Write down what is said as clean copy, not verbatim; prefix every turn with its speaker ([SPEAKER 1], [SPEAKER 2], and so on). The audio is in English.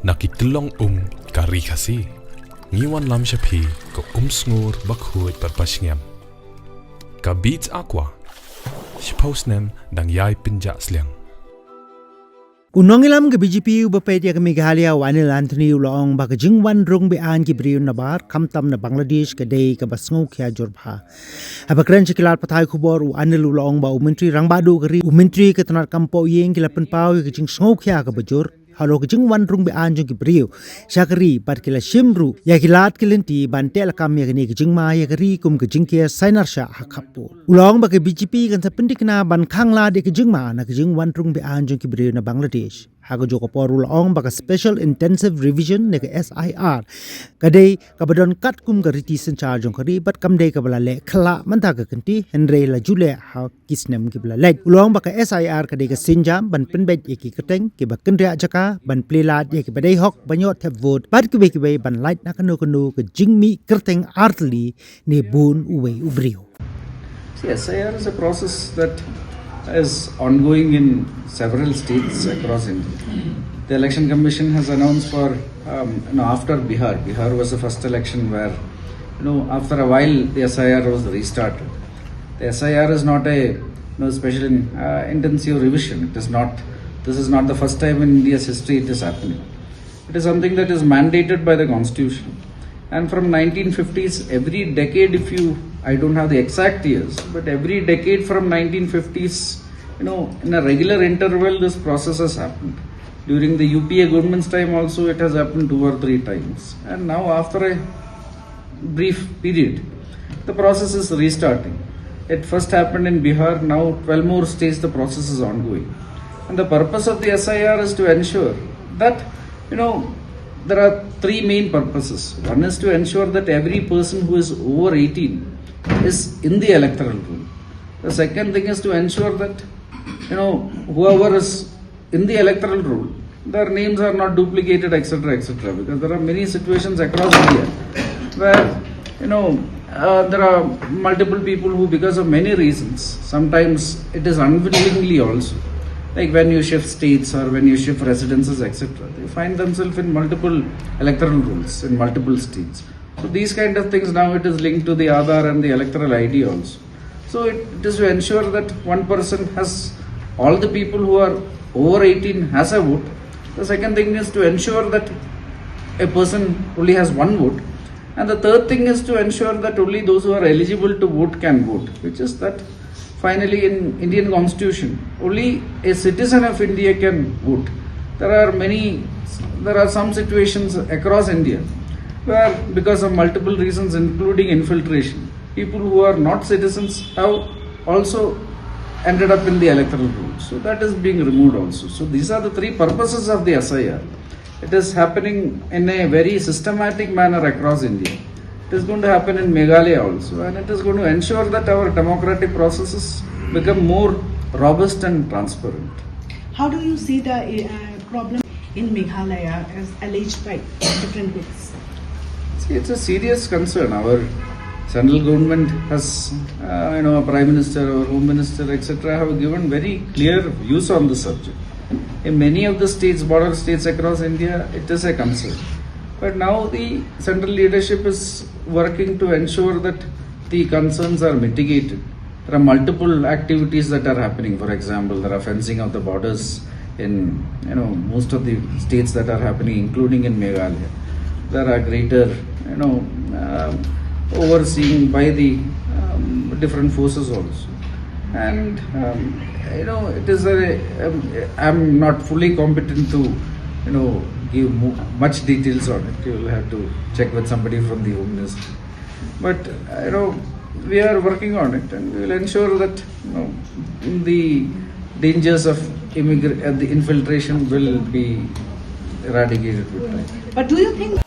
[SPEAKER 1] Nakitlong ka Ri Khasi. Ngiwan lam shapi ko sngur bakhuit patpashngam. Ka beats aqua. Shpausnem dang yai pinja sliang.
[SPEAKER 2] Nongialam ke BJP Bapeti ke Meghalaya Wanil Anthony Shillong ba ke Jingrung Beain ki Briew na bar kamtam na Bangladesh ke dei ke basngau kya jorba. Abakran cikilat patai Khubor Wanil Shillong ba umentri rangbadu ke ri umentri ke tanar kampo yeng ke lapan pau ke jingsngau kya ke bajor. Halo ke Jingrung Beain jong ki Briew. Syakri bat ke la shimru ya kilat ke lenti bantel kam ya ke ni ke jingma ya ke ri kum ke jingkia sainarsha hakapur. Ulong ba ke BJP kan sependik na ban khangla de ke jingma na ke Jingrung Beain jong ki Briew na Bangladesh. Hago joko porul ong baka special intensive revision nega SIR kadai kabadon kat kum ka riti sen charge jong kari bat kamdai ka bala le khala manta ka kanti henre la jule ha kisnem ki bala le ulong baka SIR kadai ka sinjam ban penbet eki keteng ki baken ria jaka ban plelat ye ki badai hok banyot have vote bat ki be ban light na kanu ka jingmi kerteng artli ne bun uwe ubriu.
[SPEAKER 3] See, SIR is a process that is ongoing in several states across India. The Election Commission has announced for after Bihar. Bihar was the first election where after a while the SIR was restarted. The SIR is not a special intensive revision. This is not the first time in India's history it is happening. It is something that is mandated by the Constitution. And from 1950s, every decade, I don't have the exact years, but every decade from 1950s, in a regular interval, this process has happened. During the UPA government's time also, it has happened 2 or 3 times. And now after a brief period, the process is restarting. It first happened in Bihar, now 12 more states the process is ongoing. And the purpose of the SIR is to ensure that, there are 3 main purposes. One is to ensure that every person who is over 18 is in the electoral roll. The second thing is to ensure that whoever is in the electoral roll, their names are not duplicated, etc., etc. Because there are many situations across India where there are multiple people who, because of many reasons, sometimes it is unwillingly also, like when you shift states or when you shift residences, etc., they find themselves in multiple electoral rolls in multiple states. So these kind of things, now it is linked to the Aadhaar and the electoral ID also. So it is to ensure that one person has, all the people who are over 18 has a vote. The second thing is to ensure that a person only has one vote. And the third thing is to ensure that only those who are eligible to vote can vote, which is that finally in Indian Constitution, only a citizen of India can vote. There are some situations across India where, because of multiple reasons including infiltration, people who are not citizens have also ended up in the electoral roll. So that is being removed also. So these are the 3 purposes of the SIR. It is happening in a very systematic manner across India. It is going to happen in Meghalaya also, and it is going to ensure that our democratic processes become more robust and transparent.
[SPEAKER 4] How do you see the problem in Meghalaya as alleged by different groups?
[SPEAKER 3] See, it's a serious concern. Our central government has, a Prime Minister or Home Minister, etc., have given very clear views on the subject. In many of the states, border states across India, it is a concern. But now the central leadership is working to ensure that the concerns are mitigated. There are multiple activities that are happening. For example, there are fencing of the borders in most of the states that are happening, including in Meghalaya. There are greater overseeing by the different forces also. And it is I'm not fully competent to give much details on it. You will have to check with somebody from the Home Ministry. But we are working on it, and we will ensure that the dangers of the infiltration will be eradicated with time.
[SPEAKER 4] But do you think